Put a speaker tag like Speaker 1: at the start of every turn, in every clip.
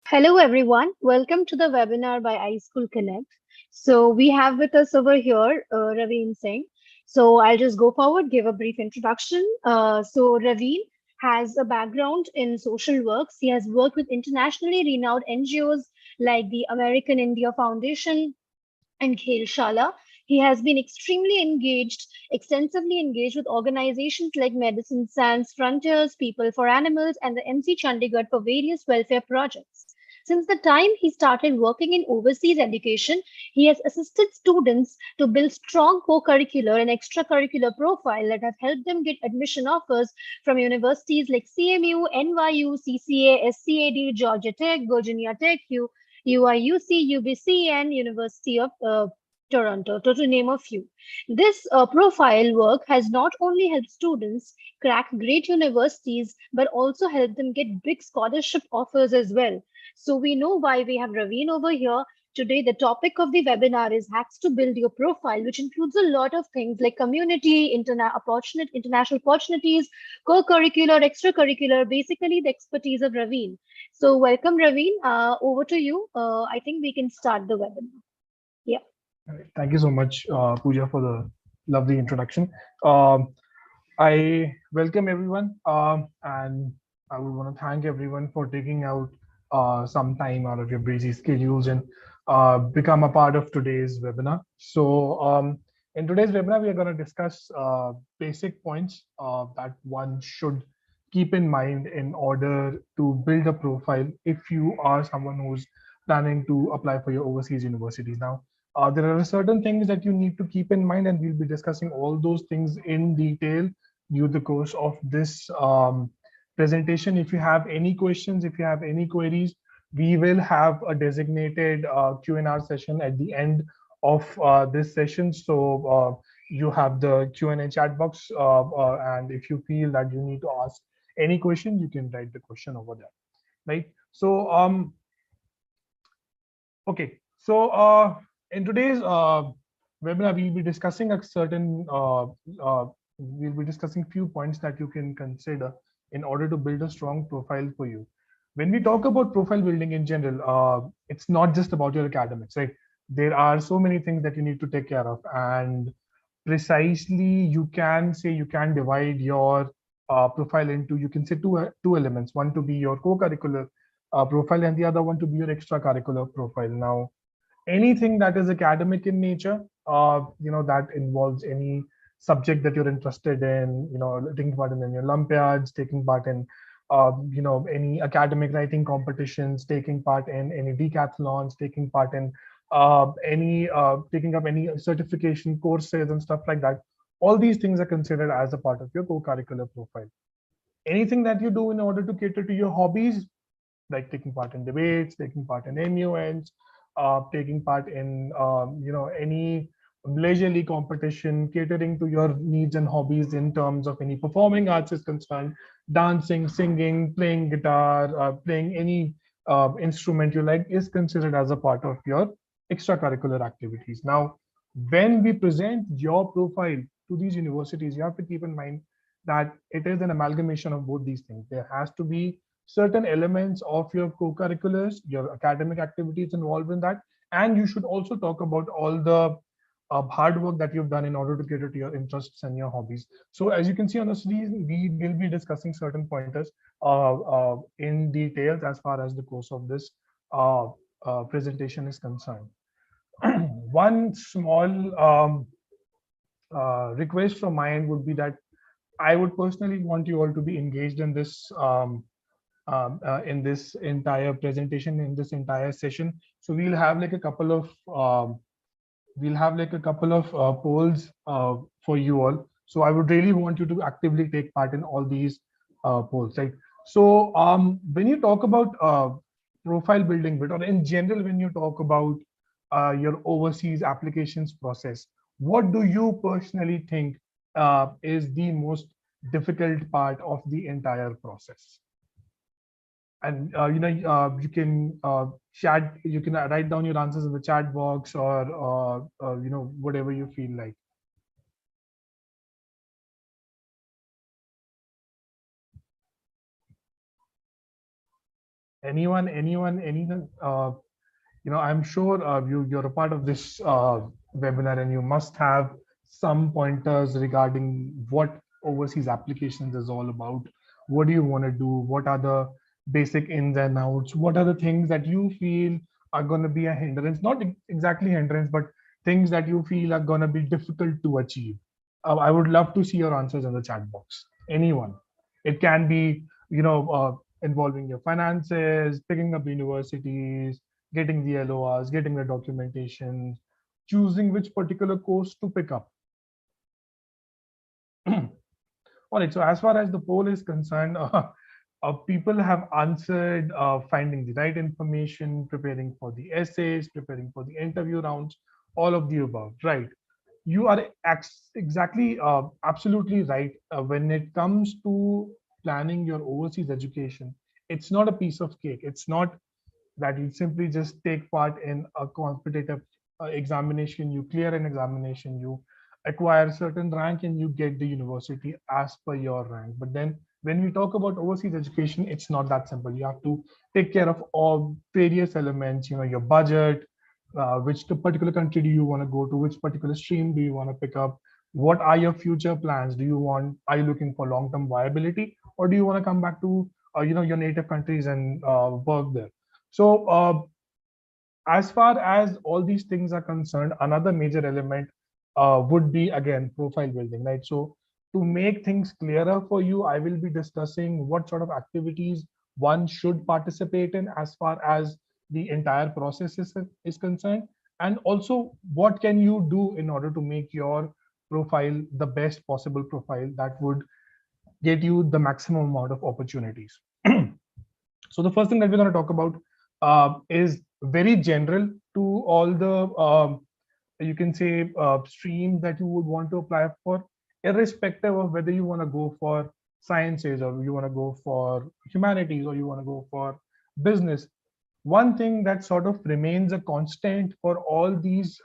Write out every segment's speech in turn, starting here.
Speaker 1: Hello, everyone. Welcome to the webinar by iSchoolConnect. So we have with us over here Raveen Singh. So I'll just go forward, give a brief introduction. So Raveen has a background in social works. He has worked with internationally renowned NGOs like the American India Foundation, and Shala. He has been extensively engaged with organizations like Medicine Sans Frontiers, People for Animals, and the MC Chandigarh for various welfare projects. Since the time he started working in overseas education, he has assisted students to build strong co-curricular and extracurricular profile that have helped them get admission offers from universities like CMU, NYU, CCA, SCAD, Georgia Tech, Virginia Tech, UIUC, UBC, and University of Toronto, to name a few. This profile work has not only helped students crack great universities, but also helped them get big scholarship offers as well. So we know why we have Raveen over here. Today, the topic of the webinar is hacks to build your profile, which includes a lot of things like community, international opportunities, co-curricular, extracurricular, basically the expertise of Raveen. So welcome, Raveen. Over to you. I think we can start the webinar. Yeah.
Speaker 2: All right. Thank you so much, Pooja, for the lovely introduction. Um, I welcome everyone, and I would want to thank everyone for taking out some time out of your busy schedules and become a part of today's webinar. So, in today's webinar, we are going to discuss basic points that one should keep in mind in order to build a profile if you are someone who's planning to apply for your overseas universities. Now, there are certain things that you need to keep in mind, and we'll be discussing all those things in detail during the course of this presentation. If you have any questions, if you have any queries, we will have a designated Q&A session at the end of this session. So you have the Q&A chat box, and if you feel that you need to ask any question, you can write the question over there, right? So okay, so in today's webinar, we'll be discussing a certain we'll be discussing few points that you can consider in order to build a strong profile for you. When we talk about profile building in general, it's not just about your academics, right? There are so many things that you need to take care of, and precisely you can say you can divide your profile into, you can say two elements, one to be your co-curricular profile and the other one to be your extracurricular profile. Now, anything that is academic in nature, that involves any subject that you're interested in, taking part in any Olympiads, taking part in, any academic writing competitions, taking part in any decathlons, taking part in any taking up any certification courses and stuff like that. All these things are considered as a part of your co-curricular profile. Anything that you do in order to cater to your hobbies, like taking part in debates, taking part in MUNs, taking part in any leisurely competition, catering to your needs and hobbies in terms of any performing arts is concerned, dancing, singing, playing guitar, playing any instrument you like is considered as a part of your extracurricular activities. Now, when we present your profile to these universities, you have to keep in mind that it is an amalgamation of both these things. There has to be certain elements of your co-curriculars, your academic activities involved in that, and you should also talk about all the hard work that you've done in order to cater to your interests and your hobbies. So as you can see on the screen, we will be discussing certain pointers in details as far as the course of this presentation is concerned. One small request from my end would be that I would personally want you all to be engaged in this entire presentation, in this entire session. So we'll have like a couple of polls for you all. So I would really want you to actively take part in all these polls, right? So when you talk about profile building bit, or in general, when you talk about your overseas applications process, what do you personally think is the most difficult part of the entire process? And you can chat, you can write down your answers in the chat box, or whatever you feel like. Anyone, I'm sure you're a part of this webinar, and you must have some pointers regarding what overseas applications is all about. What do you want to do? What are the basic ins and outs? What are the things that you feel are going to be a hindrance? Not exactly hindrance, but things that you feel are going to be difficult to achieve. I would love to see your answers in the chat box. Anyone. It can be, involving your finances, picking up universities, getting the LORs, getting the documentation, choosing which particular course to pick up. All right, so as far as the poll is concerned, people have answered finding the right information, preparing for the essays, preparing for the interview rounds, all of the above, right? You are exactly, absolutely right. When it comes to planning your overseas education, it's not a piece of cake. It's not that you simply just take part in a competitive examination, you clear an examination, you acquire certain rank, and you get the university as per your rank. But then when we talk about overseas education, it's not that simple. You have to take care of all various elements, your budget, which particular country do you want to go to, which particular stream do you want to pick up, what are your future plans, are you looking for long-term viability, or do you want to come back to your native countries and work there. So, as far as all these things are concerned, another major element would be again profile building, right? So, to make things clearer for you, I will be discussing what sort of activities one should participate in as far as the entire process is concerned, and also what can you do in order to make your profile the best possible profile that would get you the maximum amount of opportunities. So the first thing that we're going to talk about is very general to all the you can say streams that you would want to apply for, irrespective of whether you want to go for sciences or you want to go for humanities or you want to go for business. One thing that sort of remains a constant for all these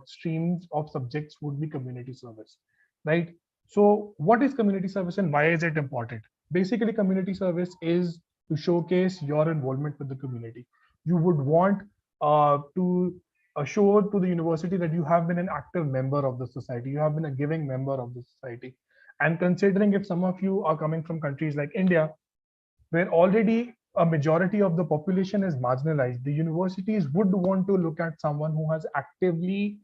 Speaker 2: streams of subjects would be community service, right? So what is community service and why is it important? Basically, community service is to showcase your involvement with the community. You would want to show to the university that you have been an active member of the society, you have been a giving member of the society. And considering if some of you are coming from countries like India, where already a majority of the population is marginalized, the universities would want to look at someone who has actively,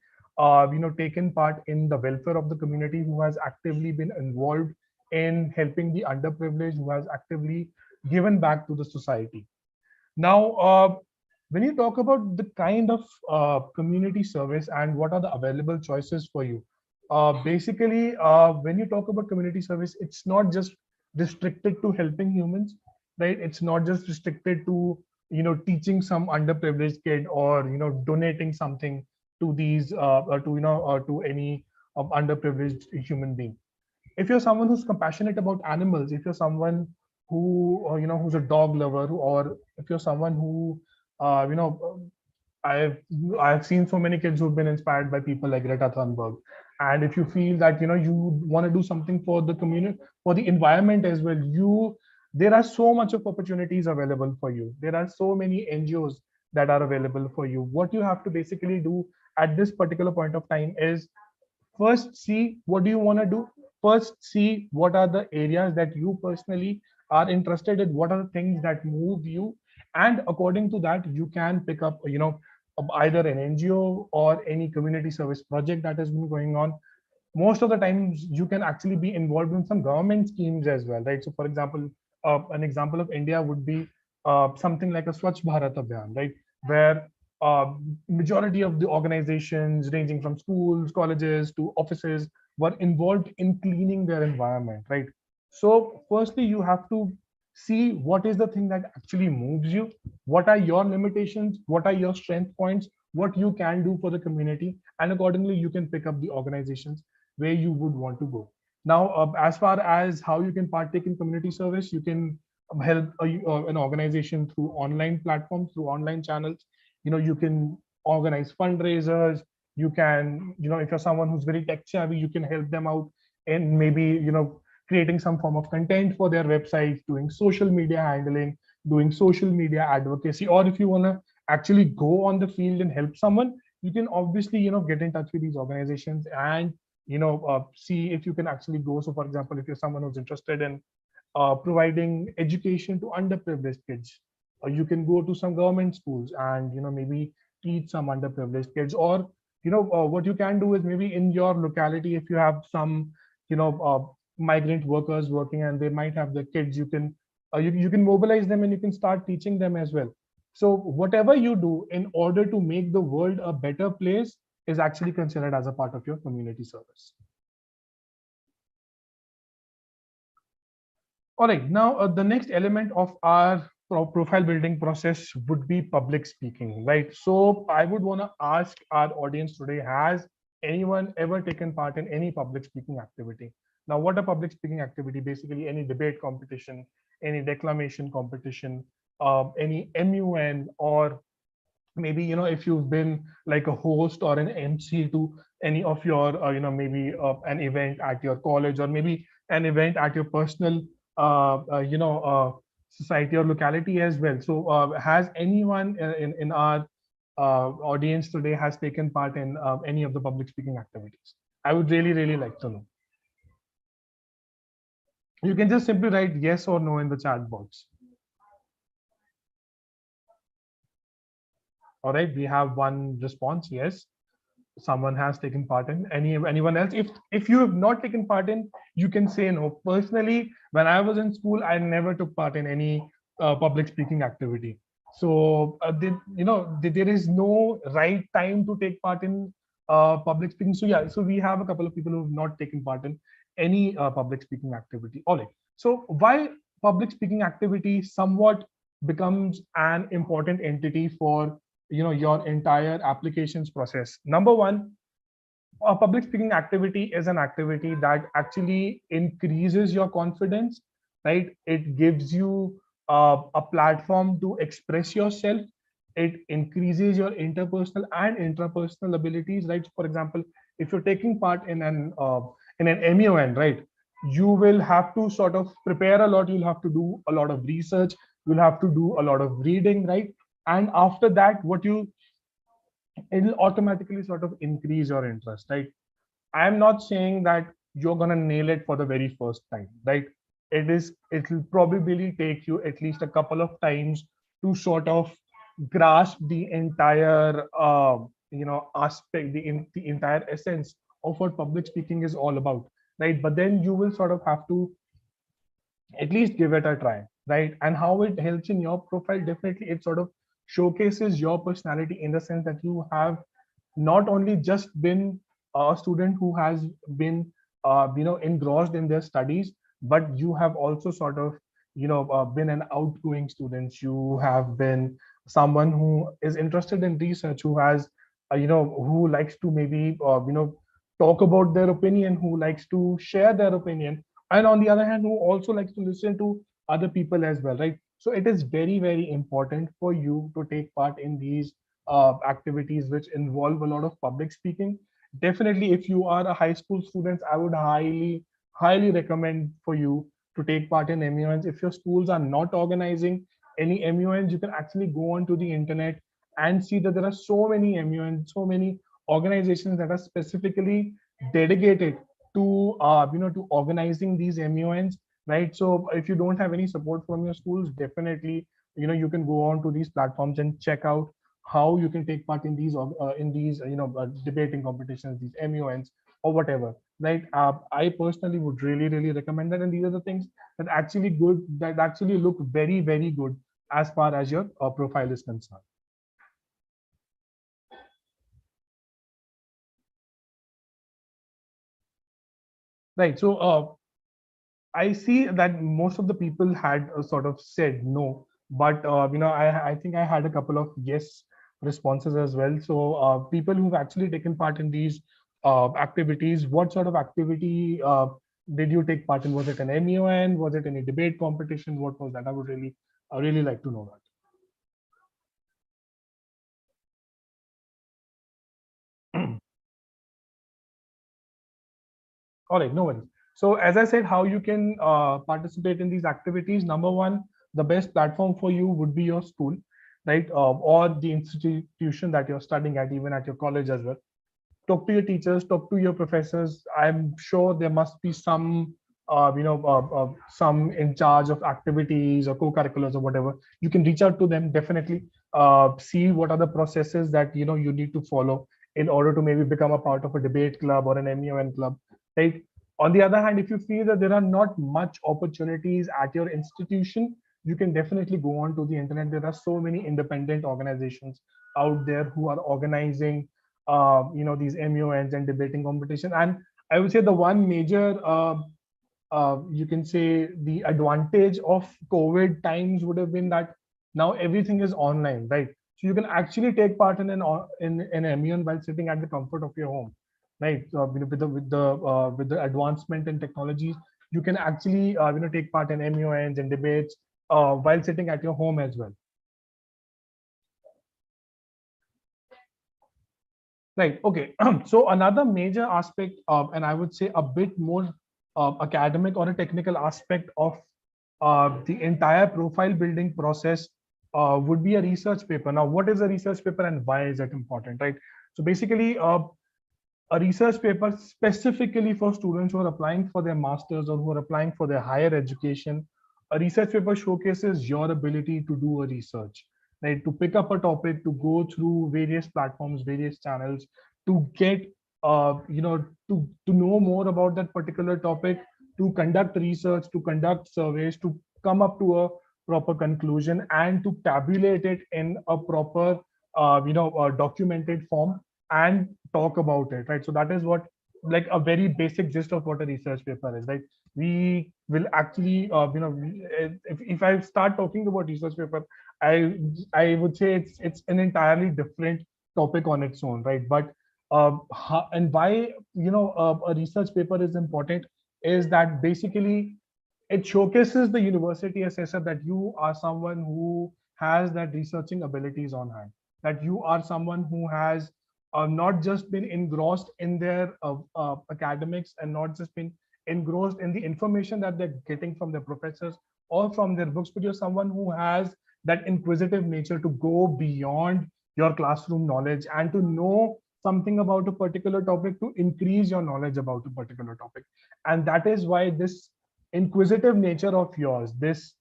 Speaker 2: taken part in the welfare of the community, who has actively been involved in helping the underprivileged, who has actively given back to the society. Now, when you talk about the kind of community service and what are the available choices for you, basically, when you talk about community service, it's not just restricted to helping humans, right? It's not just restricted to teaching some underprivileged kid or donating something to these to any underprivileged human being. If you're someone who's compassionate about animals, if you're someone who who's a dog lover, or if you're someone who uh, you know I've I've seen so many kids who've been inspired by people like Greta Thunberg. And if you feel that you want to do something for the community, for the environment as well, there are so much of opportunities available for you. There are so many NGOs that are available for you. What you have to basically do at this particular point of time is first see what do you want to do, first see what are the areas that you personally are interested in, what are the things that move you, and according to that you can pick up either an NGO or any community service project that has been going on. Most of the times you can actually be involved in some government schemes as well, right? So for example, an example of India would be something like a Swachh Bharat Abhiyan, right? Where majority of the organizations ranging from schools, colleges to offices were involved in cleaning their environment, right? So firstly you have to see what is the thing that actually moves you, what are your limitations, what are your strength points, what you can do for the community, and accordingly you can pick up the organizations where you would want to go. Now, as far as how you can partake in community service, you can help an organization through online platforms, through online channels. You can organize fundraisers. You can, if you're someone who's very tech savvy, you can help them out in maybe creating some form of content for their websites, doing social media handling, doing social media advocacy, or if you want to actually go on the field and help someone, you can obviously get in touch with these organizations and see if you can actually go. So for example, if you're someone who's interested in providing education to underprivileged kids, you can go to some government schools and maybe teach some underprivileged kids. Or what you can do is, maybe in your locality, if you have some migrant workers working and they might have the kids, you can mobilize them and you can start teaching them as well. So whatever you do in order to make the world a better place is actually considered as a part of your community service. All right, now the next element of our profile building process would be public speaking, right? So I would want to ask our audience today, has anyone ever taken part in any public speaking activity? Now, what a public speaking activity? Basically, any debate competition, any declamation competition, any MUN, or maybe if you've been like a host or an MC to any of your maybe an event at your college, or maybe an event at your personal society or locality as well. So has anyone in our audience today has taken part in any of the public speaking activities? I would really like to know. You can just simply write yes or no in the chat box. All right, we have one response, yes. Someone has taken part in. Anyone else? If you have not taken part in, you can say no. Personally, when I was in school, I never took part in any public speaking activity. So there is no right time to take part in public speaking. So yeah, so we have a couple of people who have not taken part in any public speaking activity. All right, so why public speaking activity somewhat becomes an important entity for your entire applications process? Number one, a public speaking activity is an activity that actually increases your confidence, right? It gives you a platform to express yourself. It increases your interpersonal and intrapersonal abilities, right? For example, if you're taking part in an MUN, right, you will have to sort of prepare a lot. You'll have to do a lot of research. You'll have to do a lot of reading, right? And after that, it'll automatically sort of increase your interest, right? I'm not saying that you're gonna nail it for the very first time, right? It'll probably take you at least a couple of times to sort of grasp the entire aspect, the entire essence of what public speaking is all about, right? But then you will sort of have to at least give it a try, right? And how it helps in your profile, definitely it sort of showcases your personality, in the sense that you have not only just been a student who has been engrossed in their studies, but you have also sort of been an outgoing student. You have been someone who is interested in research, who has who likes to maybe talk about their opinion, who likes to share their opinion, and on the other hand, who also likes to listen to other people as well, right? So it is very important for you to take part in these activities which involve a lot of public speaking. Definitely, if you are a high school student, I would highly recommend for you to take part in MUNs. If your schools are not organizing any MUNs, you can actually go onto the internet and see that there are so many MUNs, so many organizations that are specifically dedicated to to organizing these MUNs, right? So if you don't have any support from your schools, definitely you can go on to these platforms and check out how you can take part in these debating competitions, these MUNs or whatever, right? I personally would really recommend that, and these are the things that actually look very good as far as your profile is concerned. Right. So I see that most of the people had sort of said no, but I think I had a couple of yes responses as well. So people who've actually taken part in these activities, what sort of activity did you take part in? Was it an MUN? Was it any debate competition? What was that? I really like to know that. All right, no worries. So as I said, how you can participate in these activities. Number one, the best platform for you would be your school, right? Or the institution that you're studying at, even at your college as well. Talk to your teachers, talk to your professors. I'm sure there must be some some in charge of activities or co-curriculars or whatever. You can reach out to them, definitely. See what are the processes that you need to follow in order to maybe become a part of a debate club or an MUN club, right? On the other hand, if you feel that there are not much opportunities at your institution, you can definitely go on to the internet. There are so many independent organizations out there who are organizing these MUNs and debating competition. And I would say the one major you can say the advantage of COVID times would have been that now everything is online, right? So you can actually take part in an MUN while sitting at the comfort of your home, right? With the advancement in technologies, you can actually take part in MUNs and debates while sitting at your home as well. Right. Okay. So another major aspect, and I would say a bit more academic or a technical aspect of the entire profile building process would be a research paper. Now, what is a research paper and why is it important, right? So basically, a research paper specifically for students who are applying for their masters or who are applying for their higher education. A research paper showcases your ability to do a research, right? To pick up a topic, to go through various platforms, various channels, to get to know more about that particular topic, to conduct research, to conduct surveys, to come up to a proper conclusion, and to tabulate it in a proper documented form and talk about it, right? So that is what, like, a very basic gist of what a research paper is, right? We will actually if I start talking about research paper, I would say it's an entirely different topic on its own, right? But and why a research paper is important is that basically it showcases the university assessor that you are someone who has that researching abilities on hand, that you are someone who has not just been engrossed in their academics and not just been engrossed in the information that they're getting from their professors or from their books, but you're someone who has that inquisitive nature to go beyond your classroom knowledge and to know something about a particular topic, to increase your knowledge about a particular topic. And that is why this inquisitive nature of yours, this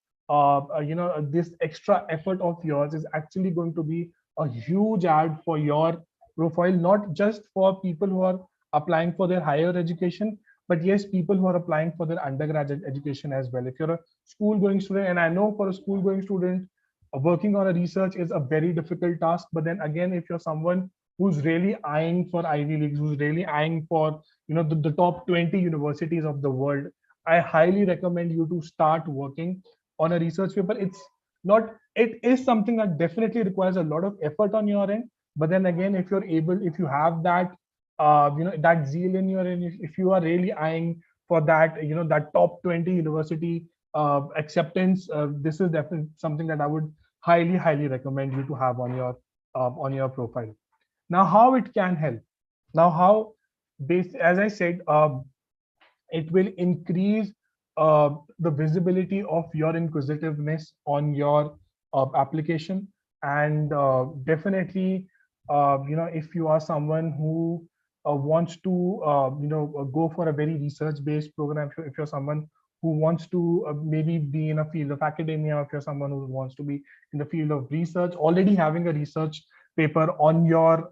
Speaker 2: extra effort of yours is actually going to be a huge add for your profile, not just for people who are applying for their higher education, but yes, people who are applying for their undergraduate education as well. If you're a school going student, and I know for a school going student, working on a research is a very difficult task. But then again, if you're someone who's really eyeing for Ivy Leagues, who's really eyeing for the top 20 universities of the world, I highly recommend you to start working on a research paper. It is something that definitely requires a lot of effort on your end. But then again, if you have that that zeal in your end, if you are really eyeing for that that top 20 university acceptance, this is definitely something that I would highly recommend you to have on your profile. Now, how it can help? Now, how as I said, it will increase the visibility of your inquisitiveness on your application. And definitely, if you are someone who wants to go for a very research based program, if you're someone who wants to maybe be in a field of academia, if you're someone who wants to be in the field of research, already having a research paper on your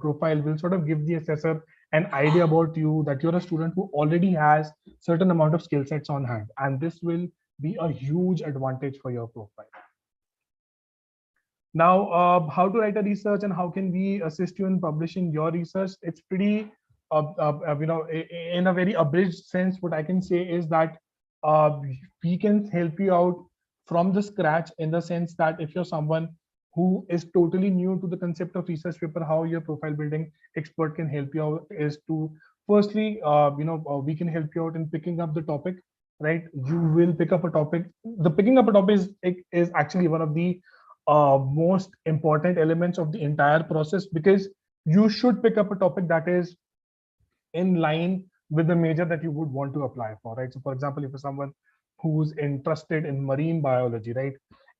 Speaker 2: profile will sort of give the assessor an idea about you, that you're a student who already has certain amount of skill sets on hand, and this will be a huge advantage for your profile. Now, how to write a research and how can we assist you in publishing your research? It's pretty in a very abridged sense, what I can say is that we can help you out from the scratch, in the sense that if you're someone who is totally new to the concept of research paper, how your profile building expert can help you out is to, firstly, we can help you out in picking up the topic, right? You will pick up a topic. The picking up a topic is actually one of the most important elements of the entire process, because you should pick up a topic that is in line with the major that you would want to apply for, right? So for example, if you're someone who's interested in marine biology, right?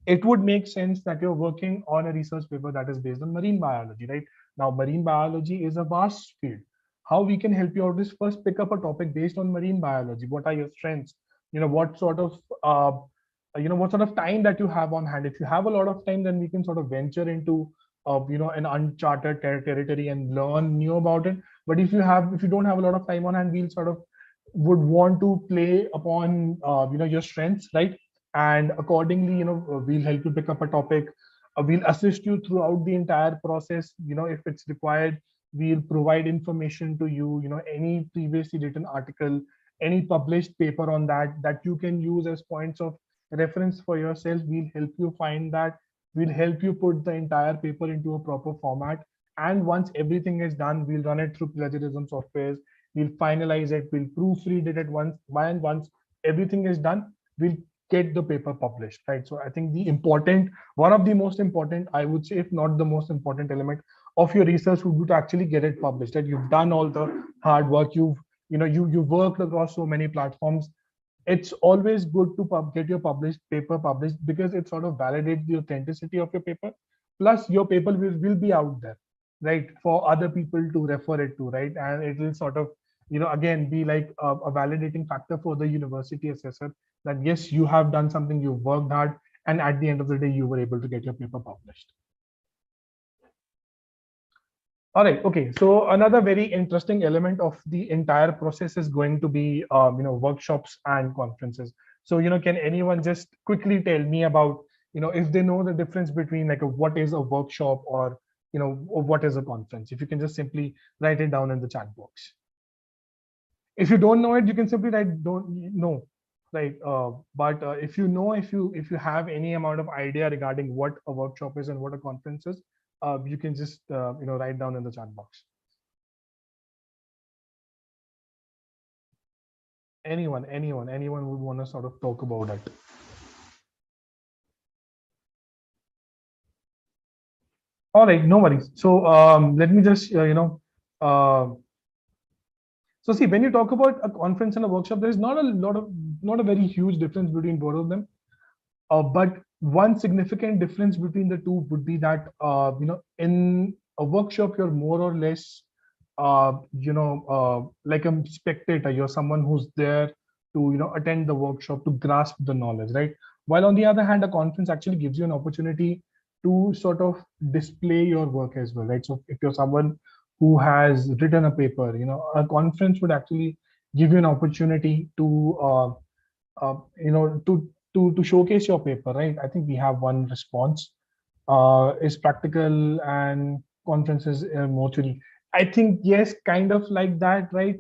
Speaker 2: It would make sense that you're working on a research paper that is based on marine biology, right? Now, marine biology is a vast field. How we can help you out is first pick up a topic based on marine biology. What are your strengths? What sort of what sort of time that you have on hand. If you have a lot of time, then we can sort of venture into an uncharted territory and learn new about it. But if you don't have a lot of time on hand, we'll sort of would want to play upon your strengths, right? And accordingly, we'll help you pick up a topic. We'll assist you throughout the entire process. If it's required, we'll provide information to you. Any previously written article, any published paper on that you can use as points of reference for yourself. We'll help you find that. We'll help you put the entire paper into a proper format. And once everything is done, we'll run it through plagiarism softwares. We'll finalize it. We'll proofread it at once. And once everything is done, we'll get the paper published, right? So I think one of the most important, I would say, if not the most important element of your research would be to actually get it published. That you've done all the hard work. You've worked across so many platforms. It's always good to get your published paper published because it sort of validates the authenticity of your paper. Plus, your paper will be out there, right, for other people to refer it to, right? And it will sort of, again, be like a validating factor for the university assessor that yes, you have done something, you've worked hard, and at the end of the day, you were able to get your paper published. All right. Okay. So another very interesting element of the entire process is going to be, workshops and conferences. So, can anyone just quickly tell me about, if they know the difference between like what is a workshop or, or what is a conference? If you can just simply write it down in the chat box. If you don't know it, you can simply write don't know, right? But if you have any amount of idea regarding what a workshop is and what a conference is, you can just write down in the chat box. Anyone would want to sort of talk about it. All right, no worries. So let me just so see, when you talk about a conference and a workshop, there is not a very huge difference between both of them. But one significant difference between the two would be that in a workshop you're more or less like a spectator. You're someone who's there to attend the workshop to grasp the knowledge, right? While on the other hand, a conference actually gives you an opportunity to sort of display your work as well, right? So if you're someone who has written a paper, a conference would actually give you an opportunity to to showcase your paper, right? I think we have one response. Is practical and conferences more theory? I think yes, kind of like that, right?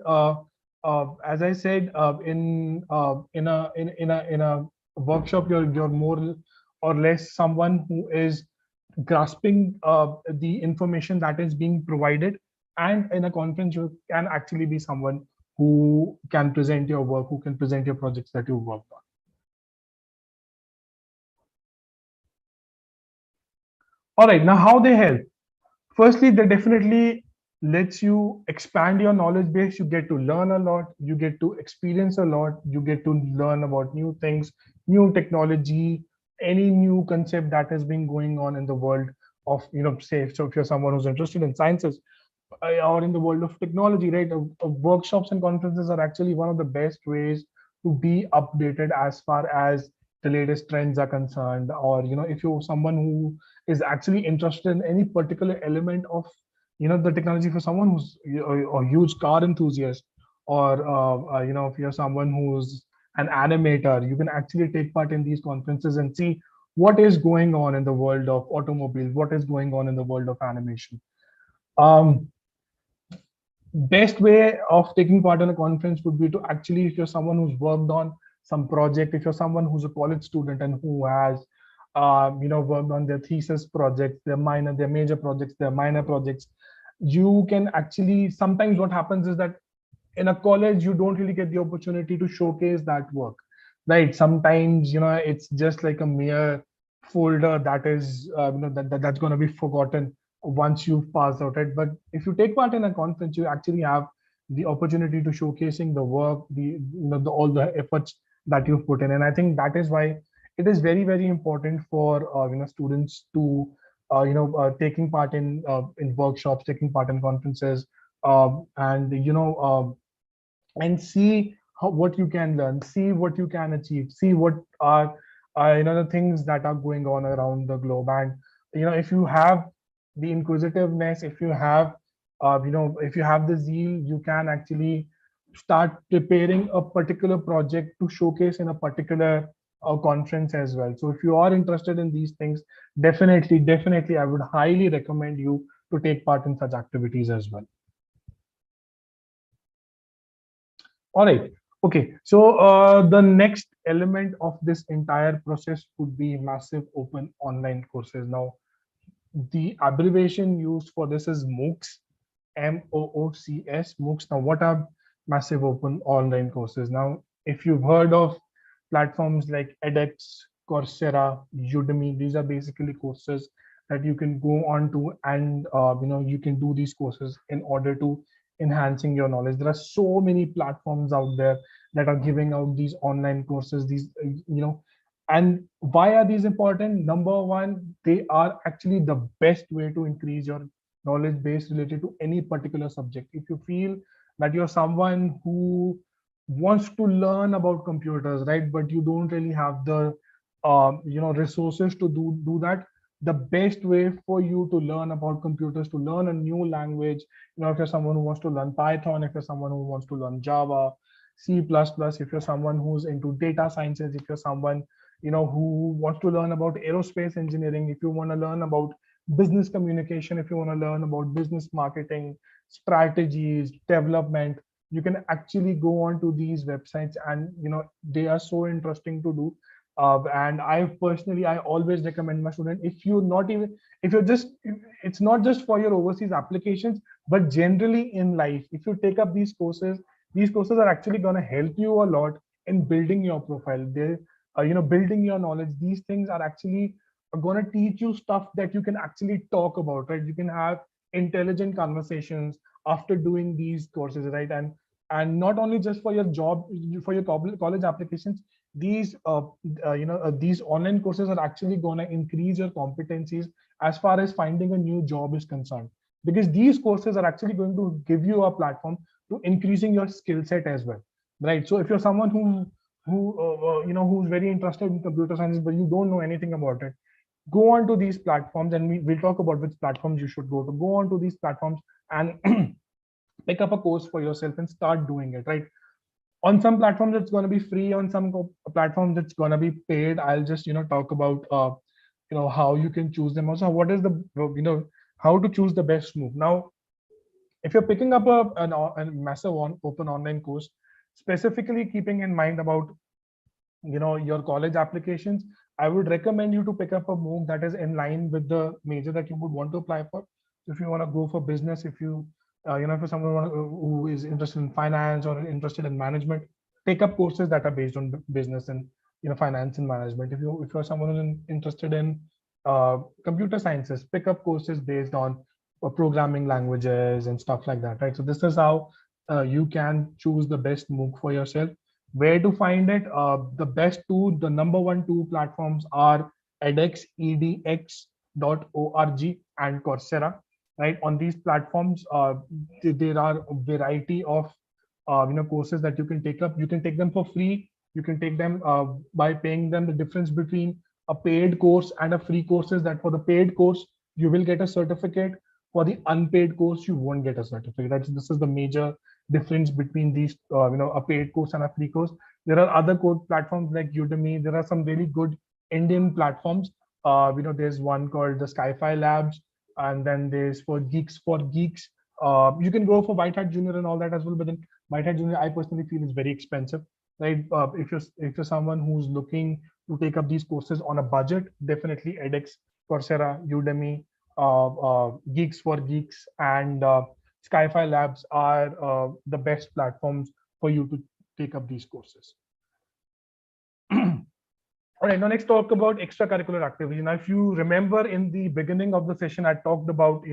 Speaker 2: As I said, in a workshop, you're more or less someone who is grasping the information that is being provided, and in a conference, you can actually be someone who can present your work, who can present your projects that you've worked on. All right, now how they help? Firstly, they definitely lets you expand your knowledge base. You get to learn a lot, you get to experience a lot, you get to learn about new things, new technology, any new concept that has been going on in the world of, say, so if you're someone who's interested in sciences or in the world of technology, right? Workshops and conferences are actually one of the best ways to be updated as far as the latest trends are concerned, or if you're someone who is actually interested in any particular element of the technology. For someone who's a huge car enthusiast, or if you're someone who's an animator, you can actually take part in these conferences and see what is going on in the world of automobiles, what is going on in the world of animation. um, Best way of taking part in a conference would be to actually, if you're someone who's worked on some project, if you're someone who's a college student and who has worked on their thesis projects, their major projects, their minor projects, you can actually, sometimes what happens is that in a college you don't really get the opportunity to showcase that work, right? Sometimes it's just like a mere folder that is that's going to be forgotten once you've passed out, right? But if you take part in a conference, you actually have the opportunity to showcasing the work, all the efforts that you've put in. And I think that is why it is very, very important for students to taking part in workshops, taking part in conferences, and and see what you can learn, see what you can achieve, see what are the things that are going on around the globe. And if you have the inquisitiveness, if you have if you have the zeal, you can actually start preparing a particular project to showcase in a particular conference as well. So if you are interested in these things, definitely I would highly recommend you to take part in such activities as well. All right. Okay. So the next element of this entire process would be massive open online courses. Now, the abbreviation used for this is MOOCs, MOOCs, MOOCs. Now, what are massive open online courses? Now, if you've heard of platforms like edX, Coursera, Udemy, these are basically courses that you can go on to, and you can do these courses in order to enhancing your knowledge. There are so many platforms out there that are giving out these online courses. And why are these important? Number one, they are actually the best way to increase your knowledge base related to any particular subject. If you feel that you're someone who wants to learn about computers, right, but you don't really have the resources to do that, the best way for you to learn about computers, to learn a new language, if you're someone who wants to learn Python, if you're someone who wants to learn Java, C++, if you're someone who's into data sciences, if you're someone who wants to learn about aerospace engineering, if you want to learn about business communication, if you want to learn about business marketing, strategies, development, you can actually go on to these websites, and they are so interesting to do. And I always recommend my student, if you're not even, if you're just, it's not just for your overseas applications, but generally in life, if you take up these courses are actually going to help you a lot in building your profile. They building your knowledge. These things are actually going to teach you stuff that you can actually talk about, right? You can have intelligent conversations after doing these courses, right? And not only just for your job, for your college applications, these online courses are actually going to increase your competencies as far as finding a new job is concerned, because these courses are actually going to give you a platform to increasing your skill set as well, right? So if you're someone who's very interested in computer science, but you don't know anything about it, go on to these platforms, and we'll talk about which platforms you should go on to these platforms and pick up a course for yourself and start doing it, right? On some platforms it's going to be free, on some platforms it's going to be paid. I'll just talk about how you can choose them, also what is the how to choose the best move. Now, if you're picking up a massive open online course, specifically keeping in mind about your college applications, I would recommend you to pick up a MOOC that is in line with the major that you would want to apply for. If you want to go for business, if you if you're someone who is interested in finance or interested in management, take up courses that are based on business and finance and management. If you're someone who's interested in computer sciences, pick up courses based on programming languages and stuff like that, right? So this is how you can choose the best MOOC for yourself. Where to find it? The best two, the number one two platforms are edX, edx.org, and Coursera, right? On these platforms, there are a variety of courses that you can take up. You can take them for free. You can take them by paying them. The difference between a paid course and a free course is that for the paid course, you will get a certificate. For the unpaid course, you won't get a certificate. This is the major difference between these, a paid course and a free course. There are other code platforms like Udemy. There are some really good Indian platforms. There's one called the Sci-Fi Labs, and then there's for Geeks. You can go for White Hat Junior and all that as well, but then White Hat Junior, I personally feel, is very expensive, right? If you're someone who's looking to take up these courses on a budget, definitely edX, Coursera, Udemy, Geeks for Geeks, and Sci-Fi Labs are the best platforms for you to take up these courses. All right, now let's talk about extracurricular activities. Now, if you remember in the beginning of the session, I talked about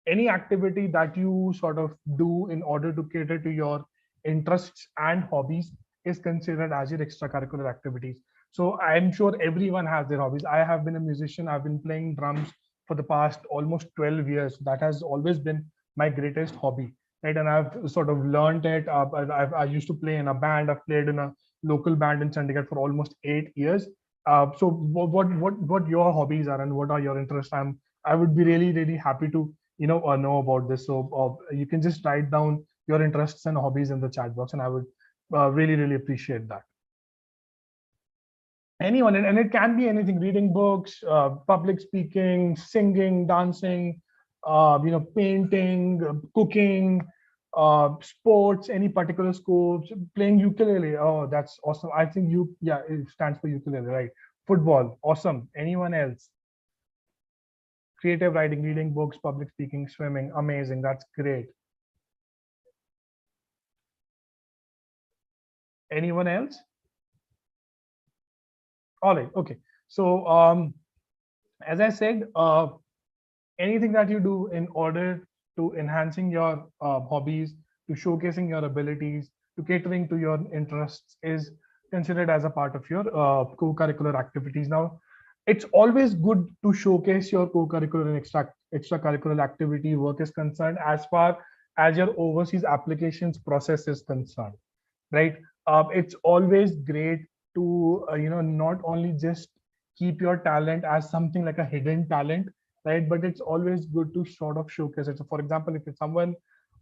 Speaker 2: any activity that you sort of do in order to cater to your interests and hobbies is considered as your extracurricular activities. So I'm sure everyone has their hobbies. I have been a musician. I've been playing drums for the past almost 12 years. That has always been my greatest hobby, right? And I've sort of learned it. I used to play in a band. I've played in a local band in Chandigarh for almost 8 years. So what your hobbies are and what are your interests? I would be really happy to know about this. So you can just write down your interests and hobbies in the chat box, and I would really appreciate that. Anyone, and it can be anything: reading books, public speaking, singing, dancing, painting, cooking, sports, any particular sports, playing ukulele. Oh, that's awesome. I think yeah, it stands for ukulele, right? Football, awesome. Anyone else? Creative writing, reading books, public speaking, swimming, amazing. That's great. Anyone else? All right, okay. So as I said, anything that you do in order to enhancing your hobbies, to showcasing your abilities, to catering to your interests is considered as a part of your co-curricular activities. Now, it's always good to showcase your co-curricular and extracurricular activity work is concerned, as far as your overseas applications process is concerned, right? It's always great to not only just keep your talent as something like a hidden talent, right? But it's always good to sort of showcase it. So for example, if it's someone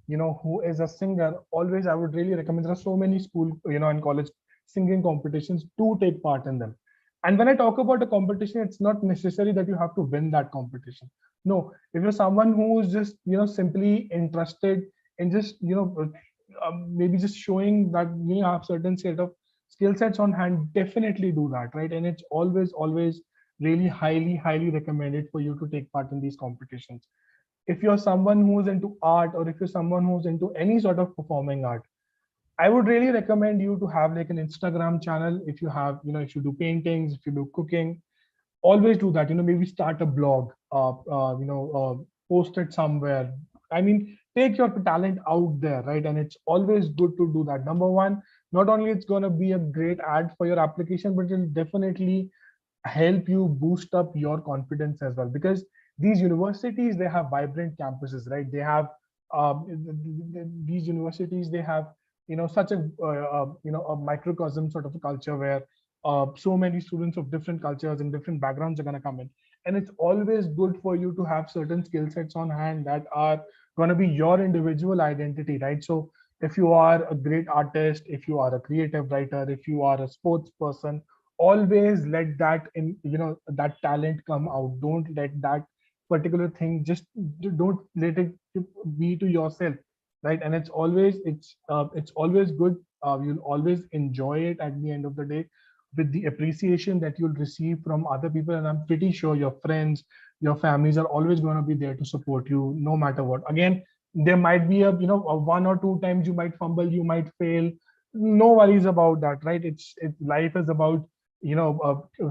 Speaker 2: who is a singer, always I would really recommend. There are so many school and college singing competitions, to take part in them. And when I talk about a competition, it's not necessary that you have to win that competition. No, if you're someone who's just simply interested in just maybe just showing that you have certain set of skill sets on hand, definitely do that, right? And it's always really highly recommended for you to take part in these competitions. If you're someone who's into art, or if you're someone who's into any sort of performing art, I would really recommend you to have like an Instagram channel. If you have, if you do paintings, if you do cooking, always do that. Maybe start a blog, post it somewhere. I mean, take your talent out there, right? And it's always good to do that. Number one, not only it's going to be a great ad for your application, but it'll definitely help you boost up your confidence as well, because these universities, they have vibrant campuses, right? They have these universities, they have such a a microcosm sort of a culture where so many students of different cultures and different backgrounds are going to come in, and it's always good for you to have certain skill sets on hand that are going to be your individual identity, right? So if you are a great artist, if you are a creative writer, if you are a sports person, always let that that talent come out. Don't let that particular thing, just don't let it be to yourself, right? And it's always good. You'll always enjoy it at the end of the day, with the appreciation that you'll receive from other people. And I'm pretty sure your friends, your families are always going to be there to support you no matter what. Again, there might be a one or two times you might fumble, you might fail. No worries about that, right? Life is about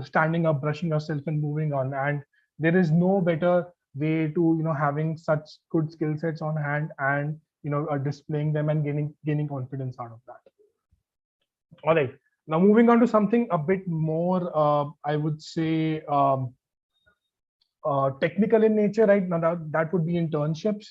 Speaker 2: standing up, brushing yourself, and moving on. And there is no better way to having such good skill sets on hand, and displaying them and gaining confidence out of that. All right, now moving on to something a bit more I would say technical in nature, right? Now that would be internships.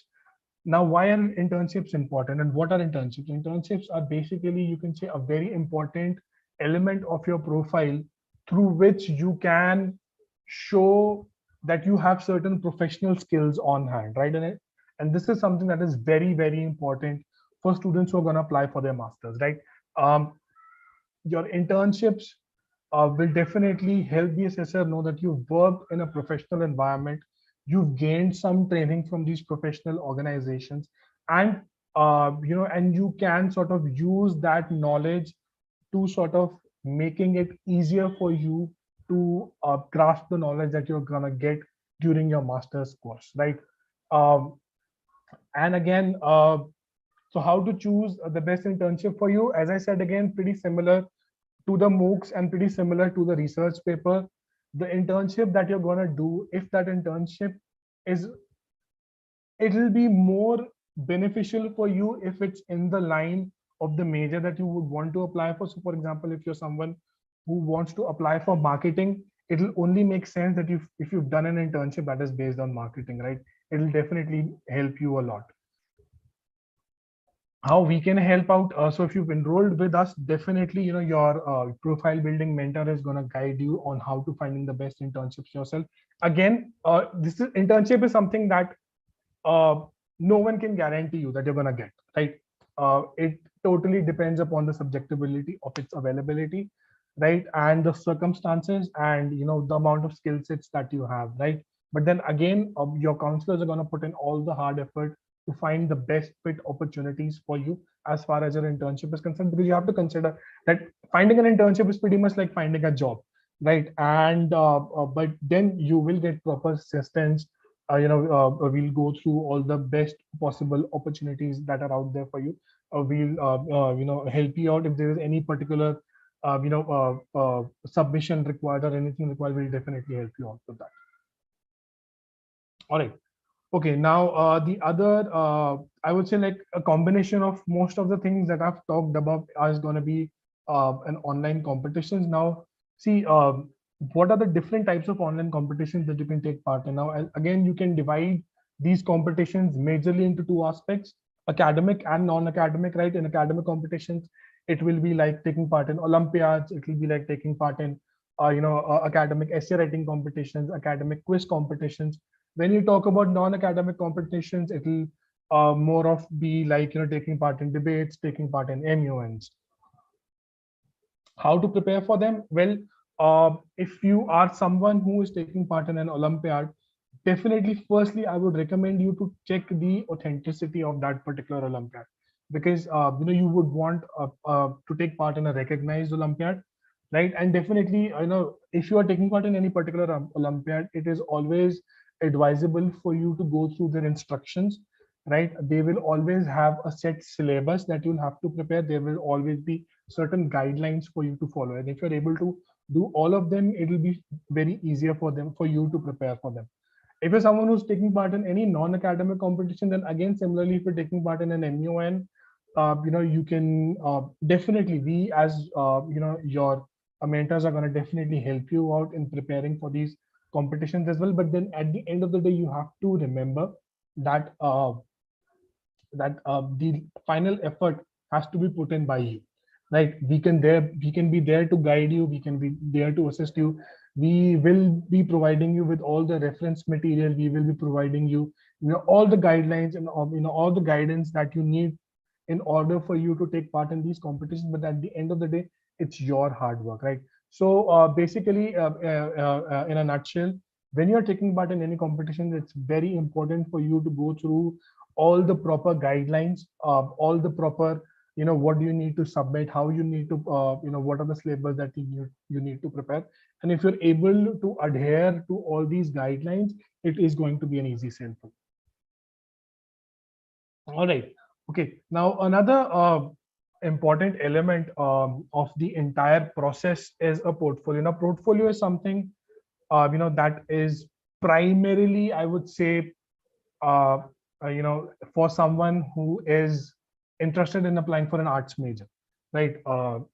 Speaker 2: Now, why are internships important, and what are internships? Internships are basically, you can say, a very important element of your profile, through which you can show that you have certain professional skills on hand, right? And this is something that is very important for students who are going to apply for their masters, right? Your internships will definitely help the assessor know that you've worked in a professional environment, you've gained some training from these professional organizations, and and you can sort of use that knowledge to sort of making it easier for you to grasp the knowledge that you're gonna get during your master's course, right? Um, and again, so how to choose the best internship for you? As I said, again, pretty similar to the MOOCs and pretty similar to the research paper. The internship that you're going to do, if that internship is, it will be more beneficial for you if it's in the line of the major that you would want to apply for. So for example, if you're someone who wants to apply for marketing, it'll only make sense that if you've done an internship that is based on marketing, right? It'll definitely help you a lot. How we can help out, so if you've enrolled with us, definitely your profile building mentor is going to guide you on how to finding the best internships yourself. Again, this is internship is something that uh, no one can guarantee you that you're going to get, right? It totally depends upon the subjectability of its availability, right, and the circumstances, and the amount of skill sets that you have, right? But then again, your counselors are going to put in all the hard effort to find the best fit opportunities for you as far as your internship is concerned, because you have to consider that finding an internship is pretty much like finding a job, right? And but then you will get proper assistance. We'll go through all the best possible opportunities that are out there for you. We'll help you out if there is any particular submission required or anything required. We'll definitely help you out with that. All right. Okay, now the other, I would say like a combination of most of the things that I've talked about is going to be an online competitions. Now, see, what are the different types of online competitions that you can take part in? Now, again, you can divide these competitions majorly into two aspects: academic and non-academic, right? In academic competitions, it will be like taking part in Olympiads. It will be like taking part in, academic essay writing competitions, academic quiz competitions. When you talk about non-academic competitions, it'll more of be like taking part in debates, taking part in MUNs. How to prepare for them? Well, if you are someone who is taking part in an Olympiad, definitely, firstly, I would recommend you to check the authenticity of that particular Olympiad, because you would want to take part in a recognized Olympiad, right? And definitely, if you are taking part in any particular Olympiad, it is always advisable for you to go through their instructions, right? They will always have a set syllabus that you'll have to prepare. There will always be certain guidelines for you to follow, and if you're able to do all of them, it will be very easier for you to prepare for them. If you're someone who's taking part in any non-academic competition, then again, similarly, if you're taking part in an MUN, you can definitely, we as your mentors are going to definitely help you out in preparing for these competitions as well. But then at the end of the day, you have to remember that the final effort has to be put in by you, right? We can be there to guide you, we can be there to assist you. We will be providing you with all the reference material, we will be providing you, all the guidelines and all the guidance that you need in order for you to take part in these competitions. But at the end of the day, it's your hard work, right? So basically, in a nutshell, when you're taking part in any competition, it's very important for you to go through all the proper guidelines, all the proper, what do you need to submit, how you need to, what are the syllabus that you need to prepare. And if you're able to adhere to all these guidelines, it is going to be an easy sell for you. All right. Okay. Now, another important element of the entire process is a portfolio. Now, portfolio is something that is primarily, I would say, uh, for someone who is interested in applying for an arts major, right?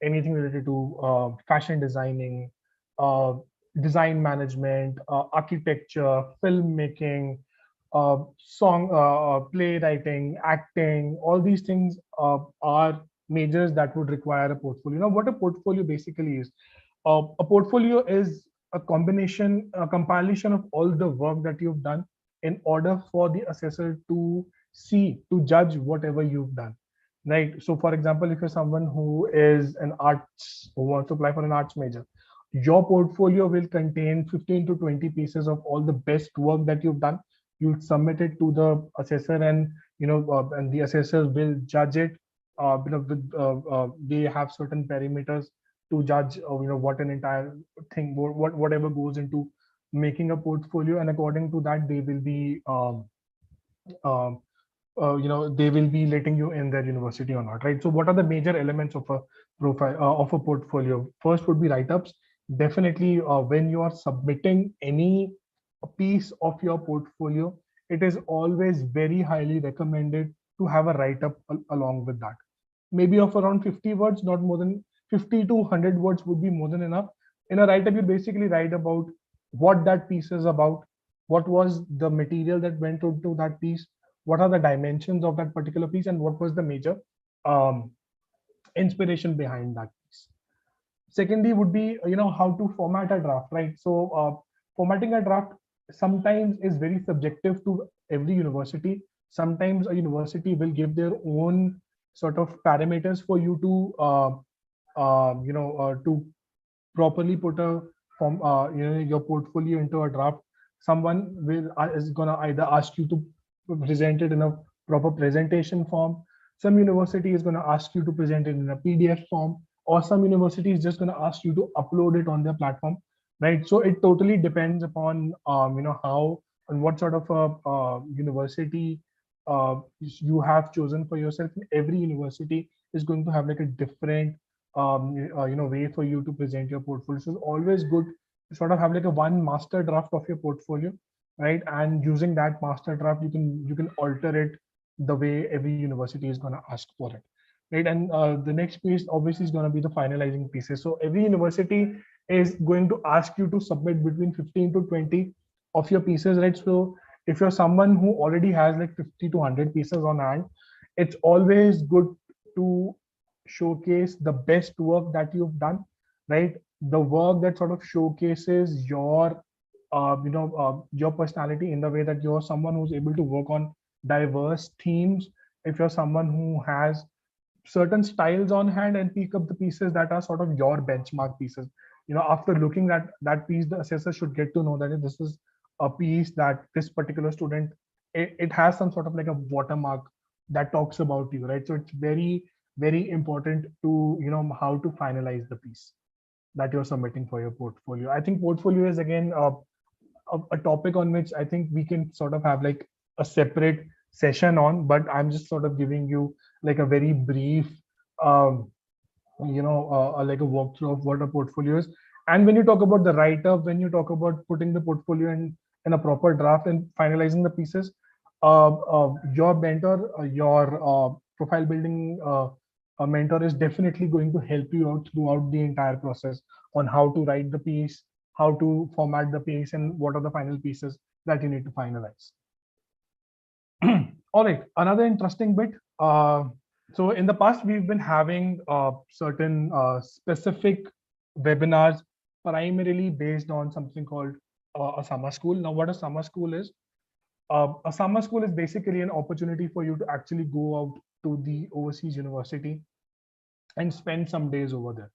Speaker 2: Anything related to fashion designing, uh, design management, architecture, filmmaking, playwriting, acting, all these things are majors that would require a portfolio. Now, what a portfolio basically is, a portfolio is a compilation of all the work that you've done in order for the assessor to to judge whatever you've done, right? So for example, if you're someone who is an arts, who wants to apply for an arts major, your portfolio will contain 15 to 20 pieces of all the best work that you've done. You'll submit it to the assessor, and and the assessors will judge it. They have certain parameters to judge what an entire thing, whatever goes into making a portfolio, and according to that, they will be um, they will be letting you in their university or not, right? So what are the major elements of a profile, of a portfolio? First would be write-ups. Definitely, when you are submitting any piece of your portfolio, it is always very highly recommended to have a write-up along with that. maybe of around 50 words, not more than 50 to 100 words would be more than enough. In a write-up, you basically write about what that piece is about, what was the material that went into that piece, what are the dimensions of that particular piece, and what was the major um, inspiration behind that piece. Secondly would be, how to format a draft, right? So formatting a draft sometimes is very subjective to every university. Sometimes a university will give their own sort of parameters for you to to properly put a your portfolio into a draft. Someone will is gonna either ask you to present it in a proper presentation form. Some university is gonna ask you to present it in a PDF form, or some university is just gonna ask you to upload it on their platform, right? So it totally depends upon how and what sort of a university you have chosen for yourself. Every university is going to have like a different way for you to present your portfolio. So it's always good to sort of have like a one master draft of your portfolio, right? And using that master draft, you can alter it the way every university is going to ask for it, right? And the next piece obviously is going to be the finalizing pieces. So every university is going to ask you to submit between 15 to 20 of your pieces, right? So if you're someone who already has like 50 to 100 pieces on hand, it's always good to showcase the best work that you've done, right? The work that sort of showcases your personality, in the way that you're someone who's able to work on diverse themes. If you're someone who has certain styles on hand, and pick up the pieces that are sort of your benchmark pieces. After looking at that piece, the assessor should get to know that this is a piece that this particular student, it has some sort of like a watermark that talks about you, right? So it's very, very important to how to finalize the piece that you're submitting for your portfolio. I think portfolio is again a topic on which I think we can sort of have like a separate session on, but I'm just sort of giving you like a very brief, um, like a walkthrough of what a portfolio is. And when you talk about the write-up, when you talk about putting the portfolio in a proper draft and finalizing the pieces, your mentor, your profile building a mentor is definitely going to help you out throughout the entire process on how to write the piece, how to format the piece, and what are the final pieces that you need to finalize. All right, another interesting bit. So in the past, we've been having certain specific webinars, primarily based on something called a summer school. Now, what a summer school is? A summer school is basically an opportunity for you to actually go out to the overseas university and spend some days over there.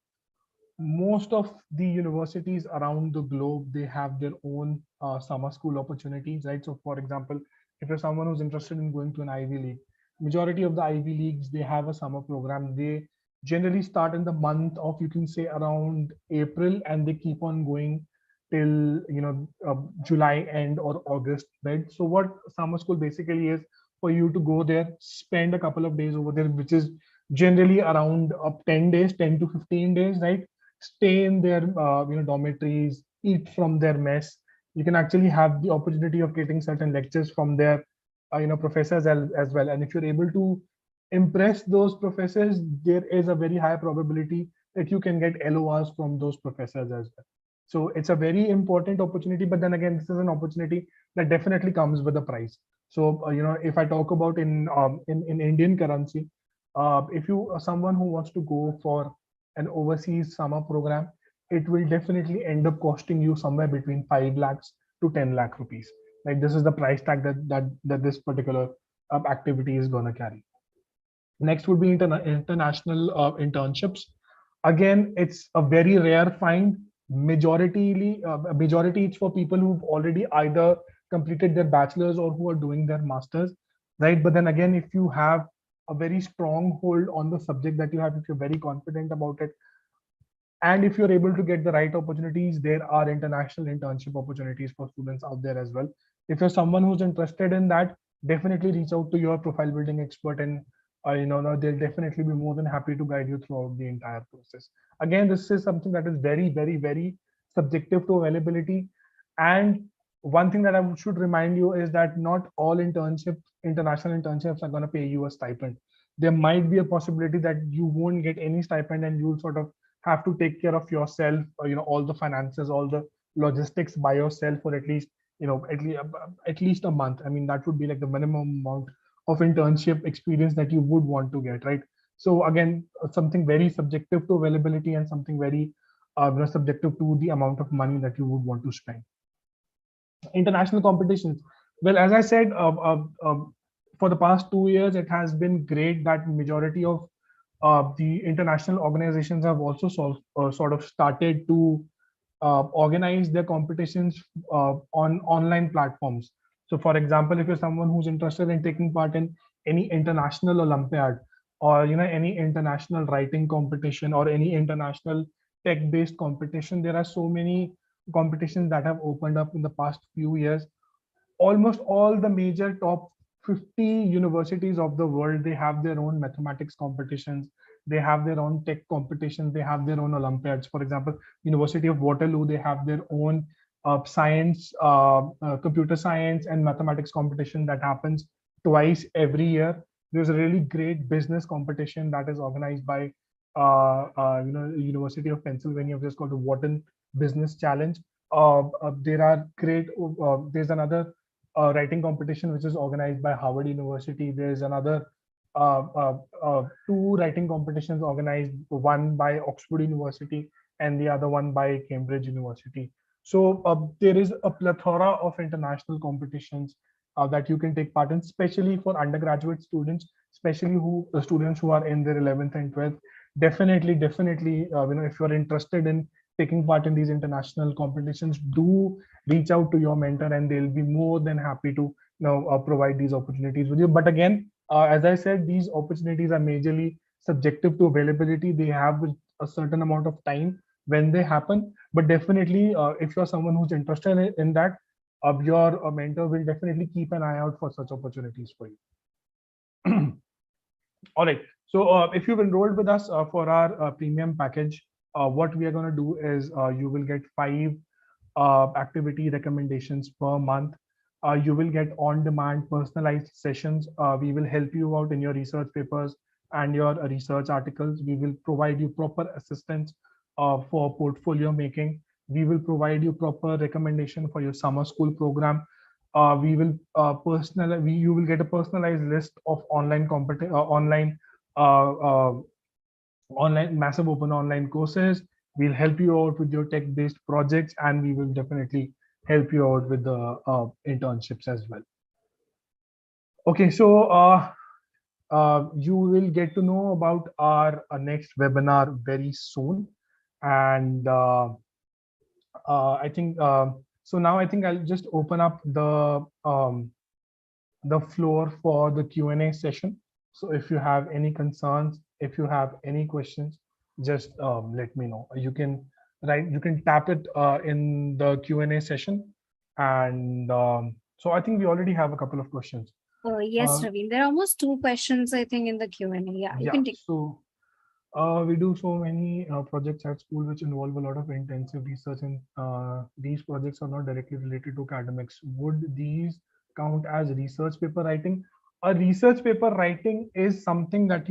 Speaker 2: Most of the universities around the globe, they have their own summer school opportunities, right? So for example, if you're someone who's interested in going to an Ivy League, majority of the Ivy Leagues, they have a summer program. They generally start in the month of, you can say, around April, and they keep on going till July end or August, right? So what summer school basically is, for you to go there, spend a couple of days over there, which is generally around 10 days, 10 to 15 days, right? Stay in their dormitories, eat from their mess. You can actually have the opportunity of getting certain lectures from their professors as well. And if you're able to impress those professors, there is a very high probability that you can get LORs from those professors as well. So it's a very important opportunity, but then again, this is an opportunity that definitely comes with a price. So if I talk about in Indian currency, if you are someone who wants to go for an overseas summer program, it will definitely end up costing you somewhere between 5 lakhs to 10 lakh rupees. Like, this is the price tag that this particular activity is going to carry. Next would be international internships. Again, it's a very rare find. Majority it's for people who've already either completed their bachelor's or who are doing their masters, right? But then again, if you have a very strong hold on the subject that you have, if you're very confident about it, and if you're able to get the right opportunities, there are international internship opportunities for students out there as well. If you're someone who's interested in that, definitely reach out to your profile building expert, and they'll definitely be more than happy to guide you throughout the entire process. Again, this is something that is very, very, very subjective to availability. And one thing that I should remind you is that not all international internships are going to pay you a stipend. there might be a possibility that you won't get any stipend and you'll sort of have to take care of yourself, all the finances, all the logistics by yourself for at least, at least a month. I mean, that would be like the minimum amount of internship experience that you would want to get, right? So again, something very subjective to availability and something very subjective to the amount of money that you would want to spend. International competitions. Well, as I said, for the past 2 years, it has been great that majority of the international organizations have also sort of started to organize their competitions on online platforms. So, for example, if you're someone who's interested in taking part in any international Olympiad, or any international writing competition, or any international tech-based competition, there are so many competitions that have opened up in the past few years. Almost all the major top 50 universities of the world, they have their own mathematics competitions, they have their own tech competitions, they have their own Olympiads. For example, University of Waterloo, they have their own science, computer science and mathematics competition that happens twice every year. There's a really great business competition that is organized by University of Pennsylvania, which is called the Wharton Business Challenge. There's another writing competition which is organized by Harvard University. There's another two writing competitions organized, one by Oxford University and the other one by Cambridge University. So there is a plethora of international competitions that you can take part in, especially for undergraduate students, especially who the students who are in their 11th and 12th. Definitely, if you're interested in taking part in these international competitions, do reach out to your mentor and they'll be more than happy to provide these opportunities with you. But again, as I said, these opportunities are majorly subjective to availability. They have a certain amount of time when they happen. But definitely, if you're someone who's interested in that, your mentor will definitely keep an eye out for such opportunities for you. All right. So if you've enrolled with us for our premium package, what we are going to do is you will get 5 activity recommendations per month. You will get on-demand personalized sessions. We will help you out in your research papers and your research articles. We will provide you proper assistance for portfolio making. We will provide you proper recommendation for your summer school program. We will you will get a personalized list of uh, uh, online massive open online courses. We'll help you out with your tech-based projects, and we will definitely help you out with the internships as well. Okay, so you will get to know about our next webinar very soon, and I think so. Now I think I'll just open up the floor for the Q&A session. So if you have any concerns, if you have any questions, just let me know. You can tap it in the Q&A session. And so I think we already have a couple of questions.
Speaker 3: Yes, Raveen. There are almost 2 questions, I think, in the Q&A. Yeah, you can take.
Speaker 2: So we do so many projects at school which involve a lot of intensive research, and these projects are not directly related to academics. Would these count as research paper writing? A research paper writing is something that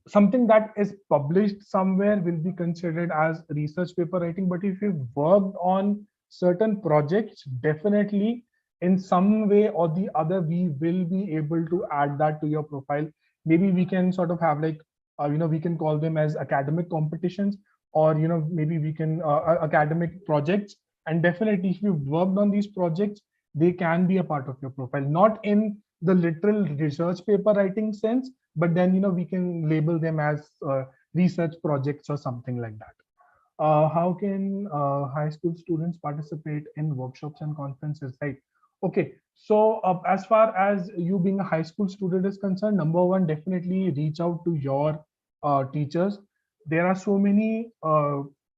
Speaker 2: something that is published somewhere will be considered as research paper writing. But if you've worked on certain projects, definitely in some way or the other, we will be able to add that to your profile. Maybe we can sort of have like, we can call them as academic competitions, or, maybe we can academic projects. And definitely if you've worked on these projects, they can be a part of your profile, not in the literal research paper writing sense, but then we can label them as research projects or something like that. How can high school students participate in workshops and conferences, right? Okay, so as far as you being a high school student is concerned, number one, definitely reach out to your teachers. There are so many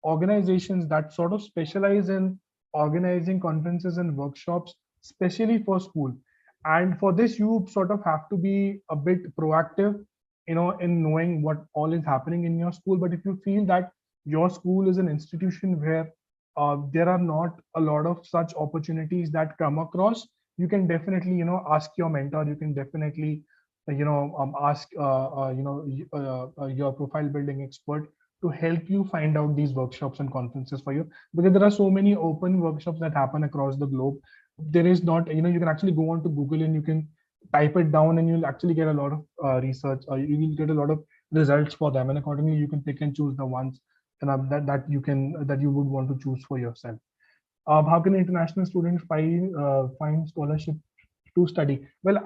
Speaker 2: organizations that sort of specialize in organizing conferences and workshops, especially for school. And for this, you sort of have to be a bit proactive, in knowing what all is happening in your school. But if you feel that your school is an institution where there are not a lot of such opportunities that come across, you can definitely, ask your mentor. You can definitely ask your profile building expert to help you find out these workshops and conferences for you, because there are so many open workshops that happen across the globe. There is not, you can actually go on to Google and you can type it down and you'll actually get a lot of research, or you will get a lot of results for them, and accordingly you can pick and choose the ones that you would want to choose for yourself. How can international students find scholarship to study? Well,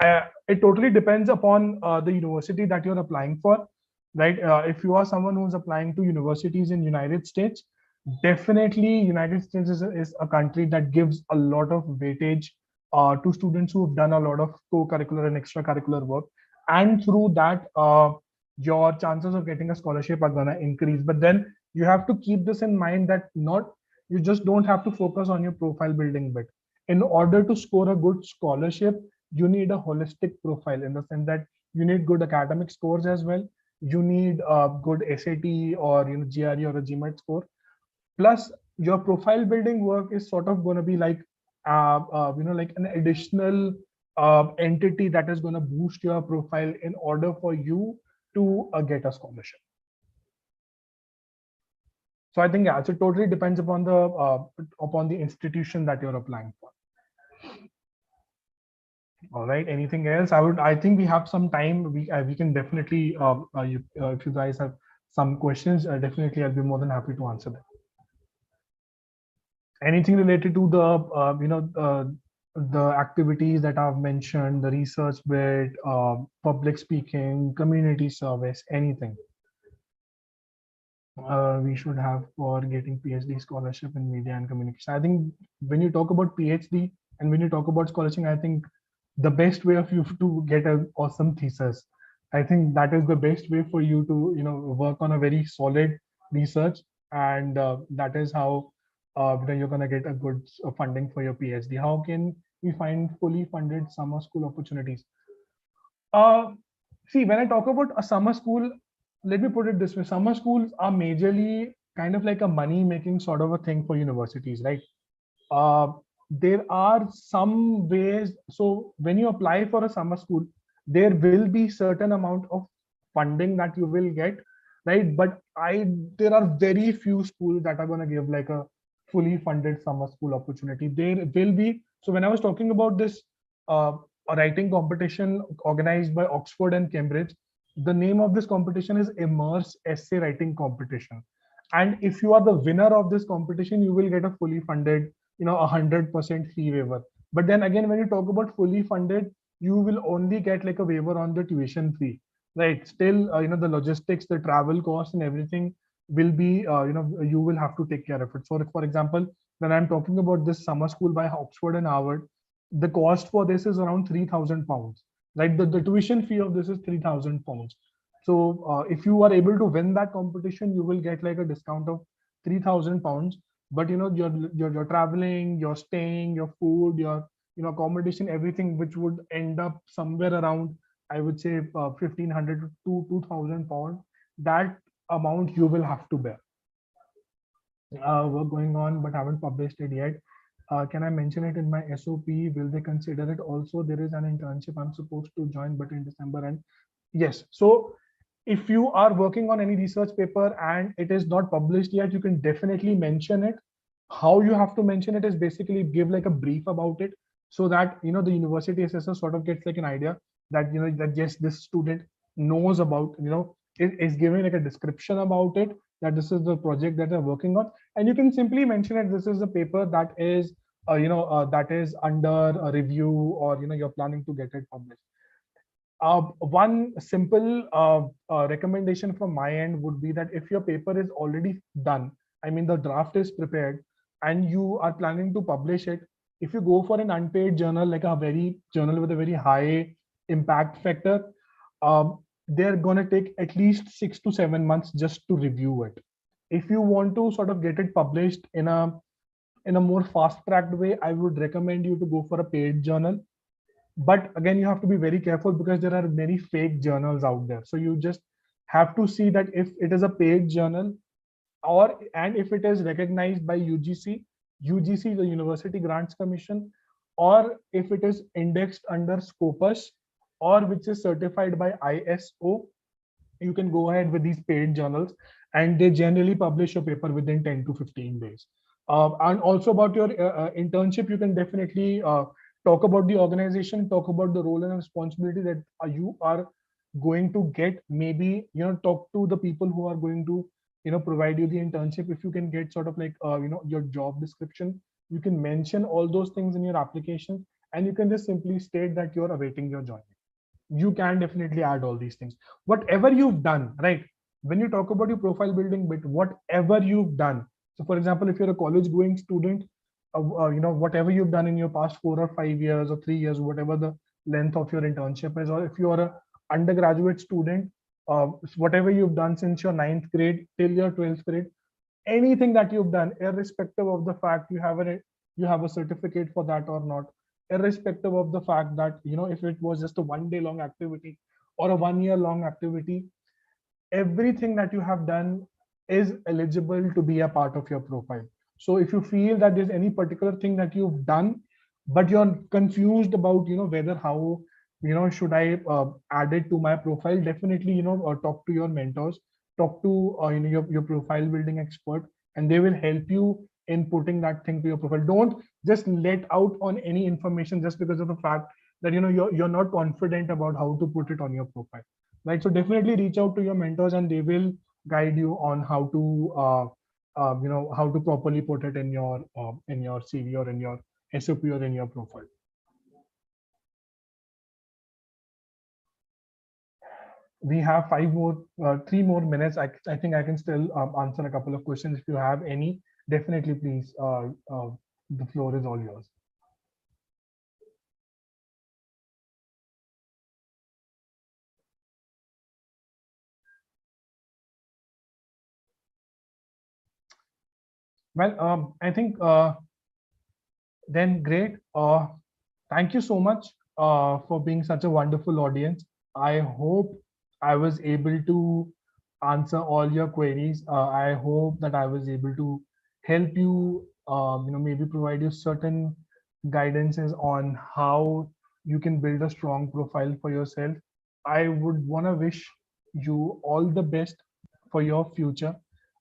Speaker 2: it totally depends upon the university that you're applying for, right? If you are someone who's applying to universities in United States, definitely United States is a country that gives a lot of weightage to students who've done a lot of co-curricular and extracurricular work, and through that, your chances of getting a scholarship are gonna increase. But then you have to keep this in mind that not you just don't have to focus on your profile building bit. In order to score a good scholarship, you need a holistic profile, in the sense that you need good academic scores as well. You need a good SAT or GRE or a GMAT score. Plus, your profile building work is sort of going to be like like an additional entity that is going to boost your profile in order for you to get a scholarship. So I think, yeah, so it totally depends upon the institution that you're applying for. All right. Anything else? I think we have some time. We can definitely if you guys have some questions, definitely I'll be more than happy to answer them. Anything related to the activities that I've mentioned, the research bit, public speaking, community service, anything we should have for getting PhD scholarship in media and communication. I think when you talk about PhD and when you talk about scholarship, I think the best way of you to get an awesome thesis. I think that is the best way for you to work on a very solid research, and that is how you're gonna get a good funding for your PhD. How can we find fully funded summer school opportunities? Uh, See, when I talk about a summer school, let me put it this way: summer schools are majorly kind of like a money-making sort of a thing for universities, right? uh, there are some ways. So when you apply for a summer school, there will be certain amount of funding that you will get, right? But there are very few schools that are going to give like a fully funded summer school opportunity. There will be. So when I was talking about this a writing competition organized by Oxford and Cambridge, the name of this competition is Immerse Essay Writing Competition. And if you are the winner of this competition, you will get a fully funded 100% fee waiver. But then again, when you talk about fully funded, you will only get like a waiver on the tuition fee, right? Still, the logistics, the travel costs and everything will be, you will have to take care of it. So for example, when I'm talking about this summer school by Oxford and Harvard, the cost for this is around £3,000, right? The tuition fee of this is £3,000. So if you are able to win that competition, you will get like a discount of £3,000. But you're traveling, you're staying, your food, your accommodation, everything, which would end up somewhere around, I would say, 1,500 to £2,000. That amount you will have to bear. Work going on, but haven't published it yet. Can I mention it in my SOP? Will they consider it? Also, there is an internship I'm supposed to join, but in December. And yes, so if you are working on any research paper and it is not published yet, you can definitely mention it. How you have to mention it is basically give like a brief about it, so that the university assessor sort of gets like an idea that that yes, this student knows about, is giving like a description about it, that this is the project that they're working on. And you can simply mention it, this is a paper that is that is under a review, or you're planning to get it published. One simple recommendation from my end would be that if your paper is already done, I mean the draft is prepared, and you are planning to publish it, if you go for an unpaid journal, like a very journal with a very high impact factor, they're going to take at least 6 to 7 months just to review it. If you want to sort of get it published in a more fast tracked way, I would recommend you to go for a paid journal. But again, you have to be very careful because there are many fake journals out there. So you just have to see that if it is a paid journal, and if it is recognized by UGC, the University Grants Commission, or if it is indexed under Scopus, or which is certified by ISO, you can go ahead with these paid journals, and they generally publish your paper within 10 to 15 days. And also about your internship, you can definitely talk about the organization, talk about the role and responsibility that you are going to get. Maybe, talk to the people who are going to, provide you the internship. If you can get sort of like, your job description, you can mention all those things in your application, and you can just simply state that you're awaiting your joining. You can definitely add all these things. Whatever you've done, right? When you talk about your profile building bit, whatever you've done. So for example, if you're a college going student, whatever you've done in your past 4 or 5 years or 3 years, whatever the length of your internship is, or if you're a undergraduate student, whatever you've done since your 9th grade till your 12th grade, anything that you've done, irrespective of the fact you have a certificate for that or not, irrespective of the fact that, if it was just a 1 day long activity or a 1 year long activity, everything that you have done is eligible to be a part of your profile. So if you feel that there's any particular thing that you've done, but you're confused about, whether how, should I add it to my profile, definitely, talk to your mentors, talk to, your profile building expert, and they will help you in putting that thing to your profile. Don't just let out on any information just because of the fact that, you're not confident about how to put it on your profile. Right, so definitely reach out to your mentors, and they will guide you on how to how to properly put it in your CV or in your SOP or in your profile. We have 3 more minutes. I think I can still answer a couple of questions. If you have any, definitely please, the floor is all yours. Well, I think then great. Thank you so much for being such a wonderful audience. I hope I was able to answer all your queries. I hope that I was able to help you, maybe provide you certain guidances on how you can build a strong profile for yourself. I would want to wish you all the best for your future.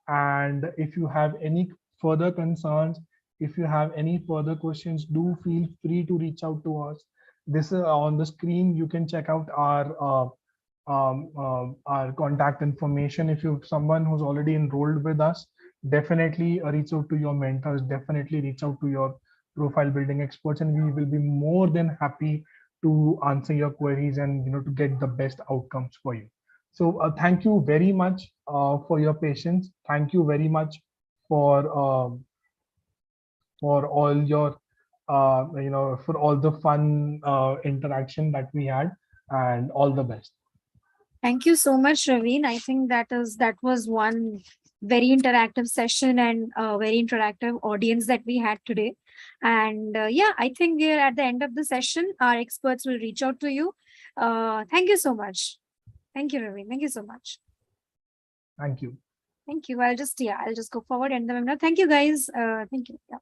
Speaker 2: And if you have any further concerns, if you have any further questions, do feel free to reach out to us. This is on the screen. You can check out our contact information. If you're someone who's already enrolled with us, definitely reach out to your mentors. Definitely reach out to your profile building experts, and we will be more than happy to answer your queries and to get the best outcomes for you. So thank you very much for your patience. Thank you very much for all your for all the fun interaction that we had, and all the best.
Speaker 3: Thank you so much, Raveen. I think that was one very interactive session and a very interactive audience that we had today. And yeah, I think we're at the end of the session. Our experts will reach out to you. Thank you so much. Thank you, Raveen. Thank you so much.
Speaker 2: Thank you.
Speaker 3: Thank you. I'll just go forward and the webinar. Thank you, guys. Thank you. Yeah.